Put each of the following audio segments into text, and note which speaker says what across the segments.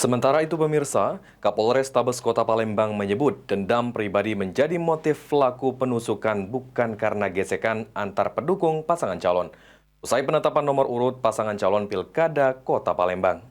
Speaker 1: Sementara itu pemirsa, Kapolres Tabes Kota Palembang menyebut dendam pribadi menjadi motif pelaku penusukan bukan karena gesekan antar pendukung pasangan calon. Usai penetapan nomor urut pasangan calon Pilkada Kota Palembang.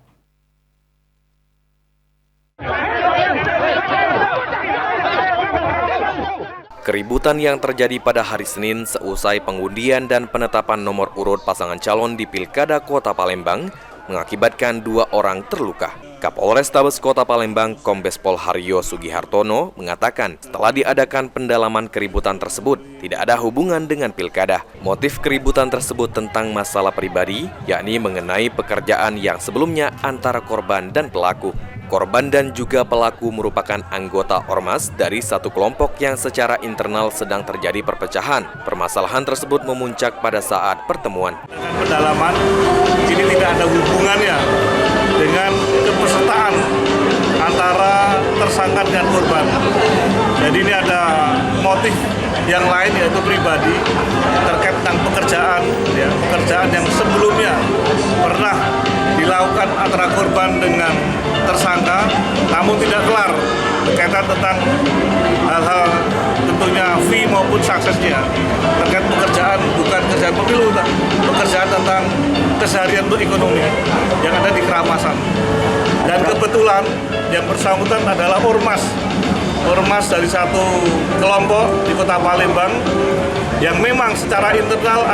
Speaker 1: Keributan yang terjadi pada hari Senin seusai pengundian dan penetapan nomor urut pasangan calon di Pilkada Kota Palembang mengakibatkan 2 orang terluka. Kapolres Tabes Kota Palembang Kombes Pol Haryo Sugihartono mengatakan setelah diadakan pendalaman keributan tersebut tidak ada hubungan dengan pilkada. Motif keributan tersebut tentang masalah pribadi, yakni mengenai pekerjaan yang sebelumnya antara korban dan pelaku. Korban dan juga pelaku merupakan anggota ormas dari satu kelompok yang secara internal sedang terjadi perpecahan. Permasalahan tersebut memuncak pada saat pertemuan.
Speaker 2: Pendalaman ini tidak ada hubungannya dengan kepesertaan antara tersangka dan korban. Jadi ini ada motif yang lain yaitu pribadi terkait dengan pekerjaan, pekerjaan yang sebelumnya pernah dilakukan antara korban dengan tersangka, namun tidak kelar berkaitan tentang hal-hal tentunya fee maupun suksesnya terkait pekerjaan, bukan kerjaan pemilu, pekerjaan tentang keseharian untuk ekonomi yang ada di Keramasan. Dan kebetulan yang bersangkutan adalah ormas dari satu kelompok di Kota Palembang yang memang secara internal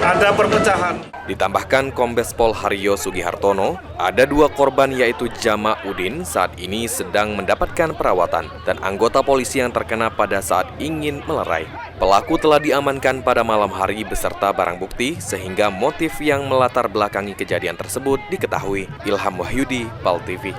Speaker 2: ada perpecahan.
Speaker 1: Ditambahkan Kombes Pol Haryo Sugihartono, ada 2 korban yaitu Jama Udin saat ini sedang mendapatkan perawatan dan anggota polisi yang terkena pada saat ingin melerai. Pelaku telah diamankan pada malam hari beserta barang bukti sehingga motif yang melatar belakangi kejadian tersebut diketahui. Ilham Wahyudi, PAL TV.